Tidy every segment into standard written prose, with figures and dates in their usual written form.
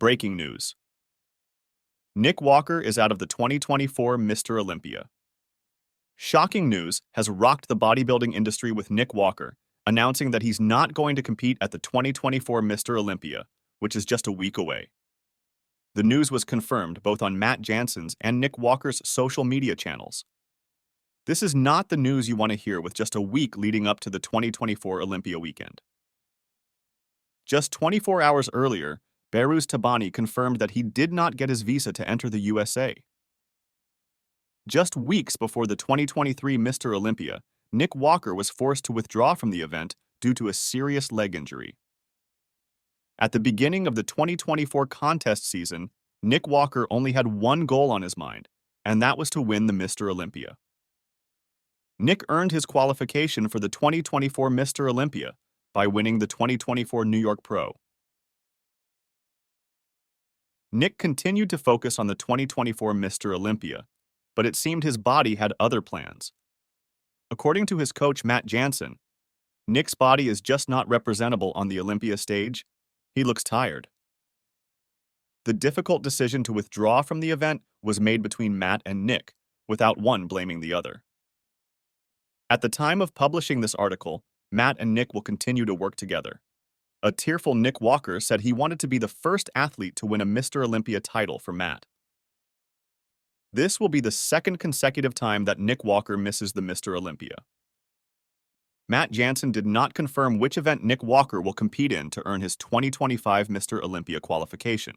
breaking news. Nick Walker is out of the 2024 Mr. Olympia. Shocking news has rocked the bodybuilding industry with Nick Walker announcing that he's not going to compete at the 2024 Mr. Olympia, which is just a week away. The news was confirmed both on Matt Jansen's and Nick Walker's social media channels. This is not the news you want to hear with just a week leading up to the 2024 Olympia weekend. Just 24 hours earlier, Behrooz Tabani confirmed that he did not get his visa to enter the USA. Just weeks before the 2023 Mr. Olympia, Nick Walker was forced to withdraw from the event due to a serious leg injury. At the beginning of the 2024 contest season, Nick Walker only had one goal on his mind, and that was to win the Mr. Olympia. Nick earned his qualification for the 2024 Mr. Olympia by winning the 2024 New York Pro. Nick continued to focus on the 2024 Mr. Olympia, but it seemed his body had other plans. According to his coach Matt Jansen, Nick's body is just not representable on the Olympia stage. He looks tired. The difficult decision to withdraw from the event was made between Matt and Nick, without one blaming the other. At the time of publishing this article, Matt and Nick will continue to work together. A tearful Nick Walker said he wanted to be the first athlete to win a Mr. Olympia title for Matt. This will be the second consecutive time that Nick Walker misses the Mr. Olympia. Matt Jansen did not confirm which event Nick Walker will compete in to earn his 2025 Mr. Olympia qualification.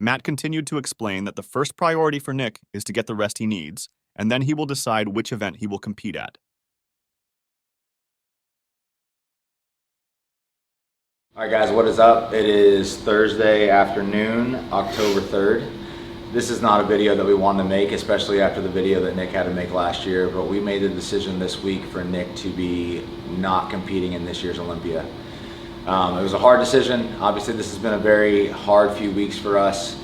Matt continued to explain that the first priority for Nick is to get the rest he needs, and then he will decide which event he will compete at. All right, guys, what is up? It is Thursday afternoon, October 3rd. This is not a video that we wanted to make, especially after the video that Nick had to make last year, but we made the decision this week for Nick to be not competing in this year's Olympia. It was a hard decision. Obviously, this has been a very hard few weeks for us.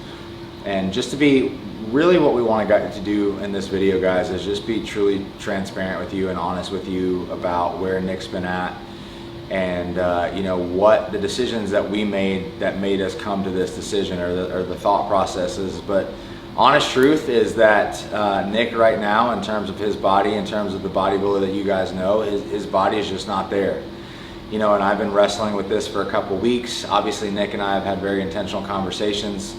And just to be really what we want to do in this video, guys, is just be truly transparent with you and honest with you about where Nick's been at and what the decisions that we made that made us come to this decision or the thought processes. But honest truth is that Nick right now, in terms of his body, in terms of the bodybuilder that you guys know, his body is just not there. And I've been wrestling with this for a couple weeks. Obviously, Nick and I have had very intentional conversations,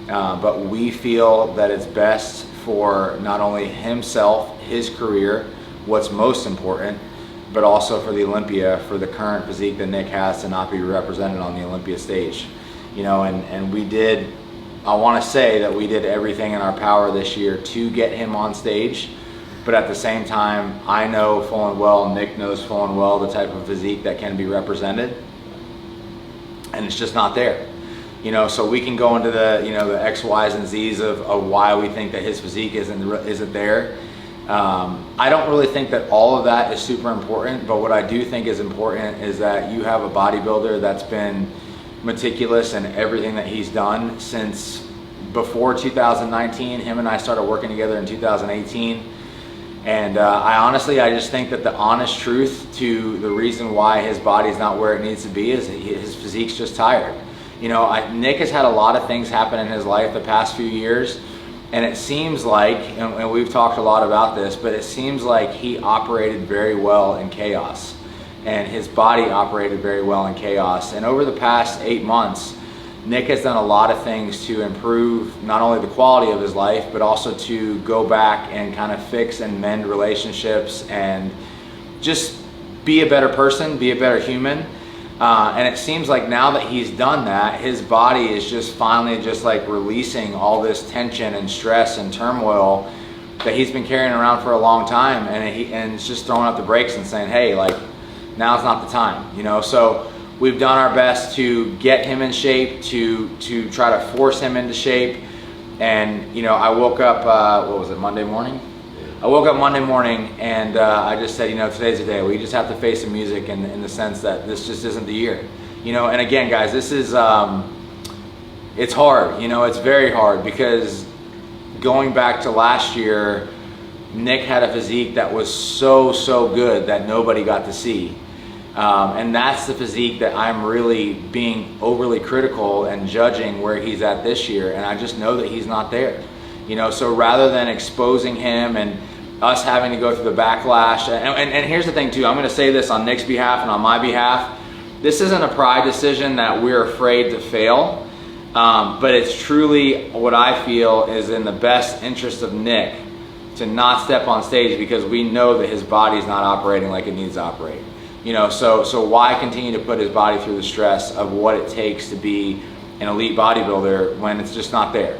but we feel that it's best for not only himself, his career, what's most important, but also for the Olympia, for the current physique that Nick has, to not be represented on the Olympia stage. And we did, I want to say that we did everything in our power this year to get him on stage, but at the same time, I know full and well, Nick knows full and well the type of physique that can be represented, and it's just not there. So we can go into the the X, Y's, and Z's of why we think that his physique isn't there. I don't really think that all of that is super important, but what I do think is important is that you have a bodybuilder that's been meticulous in everything that he's done since before 2019. Him and I started working together in 2018. And I just think that the honest truth to the reason why his body's not where it needs to be is his physique's just tired. Nick has had a lot of things happen in his life the past few years. And it seems like, and we've talked a lot about this, but it seems like he operated very well in chaos. And his body operated very well in chaos. And over the past 8 months, Nick has done a lot of things to improve not only the quality of his life, but also to go back and kind of fix and mend relationships and just be a better person, be a better human. And it seems like now that he's done that, his body is just finally just like releasing all this tension and stress and turmoil that he's been carrying around for a long time, and it's just throwing up the brakes and saying, hey, like, now's not the time, So we've done our best to get him in shape, to try to force him into shape. And I woke up, what was it, Monday morning? I woke up Monday morning and I just said, today's the day. We just have to face the music in the sense that this just isn't the year. And again, guys, this is, it's hard, it's very hard, because going back to last year, Nick had a physique that was so good that nobody got to see. And that's the physique that I'm really being overly critical and judging where he's at this year. And I just know that he's not there. You know, so rather than exposing him and us having to go through the backlash, and here's the thing too, I'm gonna say this on Nick's behalf and on my behalf, this isn't a pride decision that we're afraid to fail, but it's truly what I feel is in the best interest of Nick to not step on stage, because we know that his body's not operating like it needs to operate. You know, so why continue to put his body through the stress of what it takes to be an elite bodybuilder when it's just not there?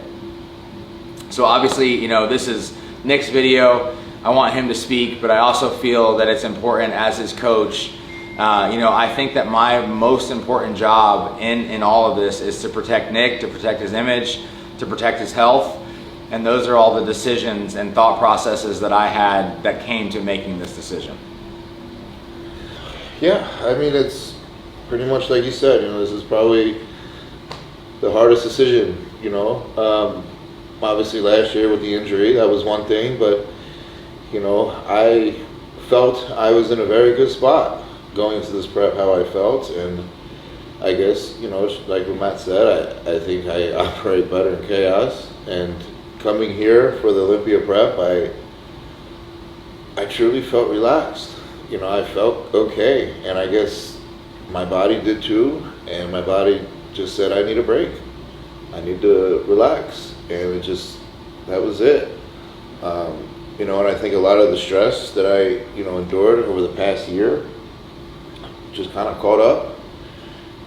So obviously, you know, this is Nick's video. I want him to speak, but I also feel that it's important as his coach. You know, I think that my most important job in all of this is to protect Nick, to protect his image, to protect his health. And those are all the decisions and thought processes that I had that came to making this decision. Yeah, I mean, it's pretty much like you said, you know, this is probably the hardest decision, you know. Obviously last year with the injury, that was one thing, but, you know, I felt I was in a very good spot going into this prep, how I felt, and I guess, you know, like what Matt said, I think I operate better in chaos, and coming here for the Olympia prep, I truly felt relaxed. You know, I felt okay, and I guess my body did too, and my body just said I need a break. I need to relax, and it just, that was it. You know, and I think a lot of the stress that I, you know, endured over the past year just kind of caught up,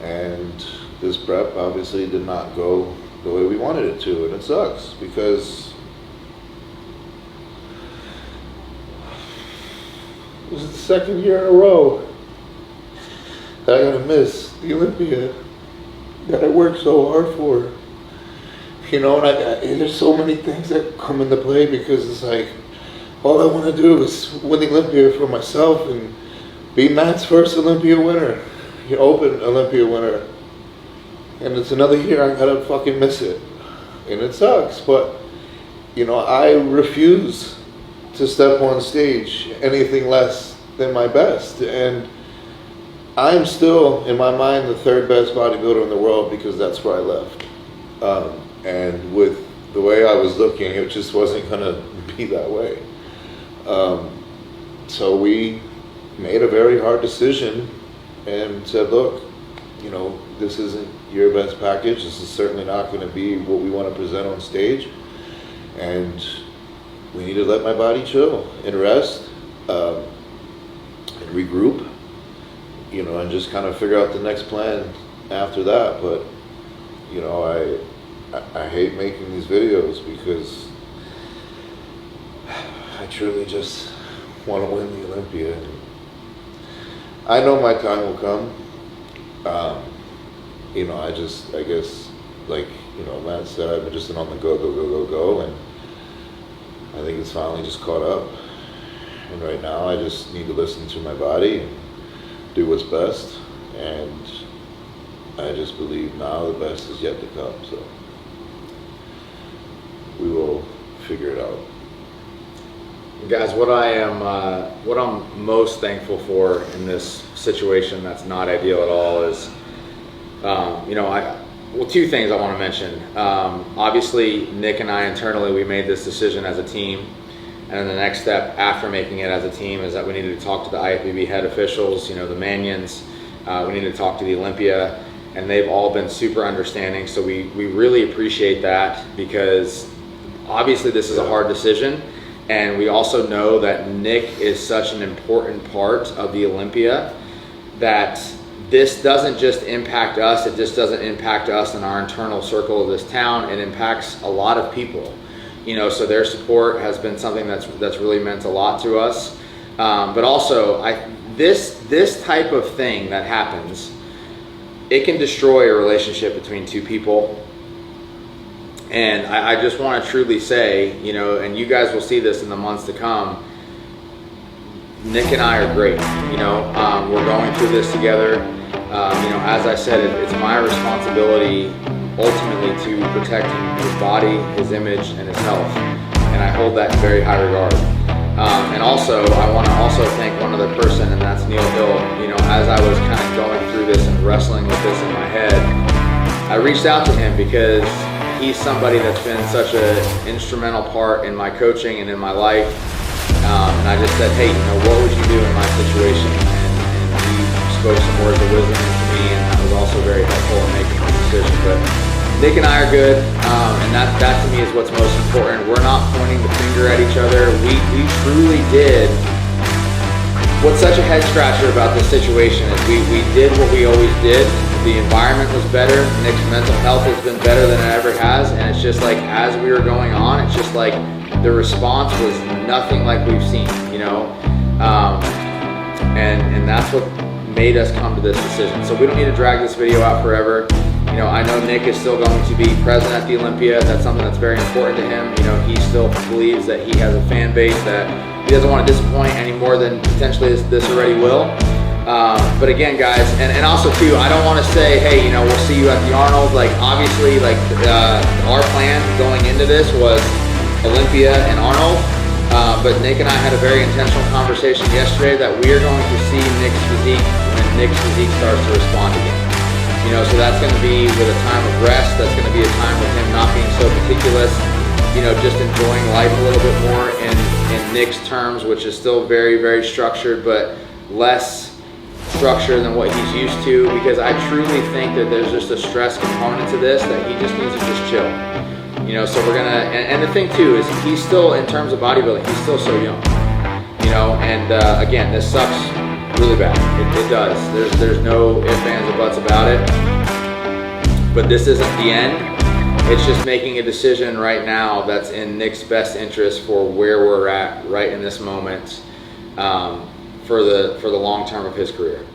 and this prep obviously did not go the way we wanted it to, and it sucks because this is the second year in a row that I gotta miss the Olympia that I worked so hard for. You know, and there's so many things that come into play, because it's like, all I want to do is win the Olympia for myself and be Matt's first Olympia winner, the Open Olympia winner. And it's another year I gotta fucking miss it. And it sucks, but, you know, I refuse to step on stage anything less than my best. And I'm still, in my mind, the third best bodybuilder in the world, because that's where I left. And with the way I was looking, it just wasn't gonna be that way. So we made a very hard decision and said, look, you know, this isn't your best package. This is certainly not gonna be what we want to present on stage. And we need to let my body chill and rest, and regroup, you know, and just kind of figure out the next plan after that. But, you know, I hate making these videos because I truly just want to win the Olympia. And I know my time will come. You know, I guess, like, you know, Matt said, I've been just on the go, and I think it's finally just caught up. And right now I just need to listen to my body and do what's best. And I just believe now the best is yet to come. So we will figure it out. Guys, what I'm most thankful for in this situation that's not ideal at all is, you know, two things I want to mention. Obviously, Nick and I internally, we made this decision as a team, and then the next step after making it as a team is that we needed to talk to the IFBB head officials, you know, the Manions. We needed to talk to the Olympia, and they've all been super understanding. So we really appreciate that, because obviously this is a hard decision. And we also know that Nick is such an important part of the Olympia that this doesn't just impact us. It just doesn't impact us in our internal circle of this town. It impacts a lot of people, you know, so their support has been something that's really meant a lot to us. But also, this type of thing that happens, it can destroy a relationship between two people. And I just want to truly say, you know, and you guys will see this in the months to come, Nick and I are great. You know, we're going through this together. You know, as I said, it's my responsibility ultimately to protect his body, his image, and his health. And I hold that in very high regard. And also, I want to also thank one other person, and that's Neil Hill. You know, as I was kind of going through this and wrestling with this in my head, I reached out to him because he's somebody that's been such an instrumental part in my coaching and in my life. And I just said, hey, you know, what would you do in my situation? And he spoke some words of wisdom to me, and that was also very helpful in making the decision. But Nick and I are good, and that to me is what's most important. We're not pointing the finger at each other. We truly did. What's such a head scratcher about this situation is we did what we always did. The environment was better. Nick's mental health has been better than it ever has, and it's just like as we were going on, it's just like the response was nothing like we've seen, you know, and that's what made us come to this decision. So we don't need to drag this video out forever. You know, I know Nick is still going to be present at the Olympia. That's something that's very important to him. You know, he still believes that he has a fan base that he doesn't want to disappoint any more than potentially this already will. But again, guys, and also too, I don't want to say, hey, you know, we'll see you at the Arnold. Like, obviously, like our plan going into this was Olympia and Arnold. But Nick and I had a very intentional conversation yesterday that we are going to see Nick's physique when Nick's physique starts to respond again. You know, so that's going to be with a time of rest. That's going to be a time with him not being so meticulous. You know, just enjoying life a little bit more in Nick's terms, which is still very, very structured, but less structure than what he's used to, because I truly think that there's just a stress component to this that he just needs to just chill. You know, so we're gonna, and the thing too is he's still, in terms of bodybuilding, he's still so young. You know, and again, this sucks really bad. It does. There's no ifs, ands, or buts about it. But this isn't the end. It's just making a decision right now that's in Nick's best interest for where we're at right in this moment, for the long term of his career.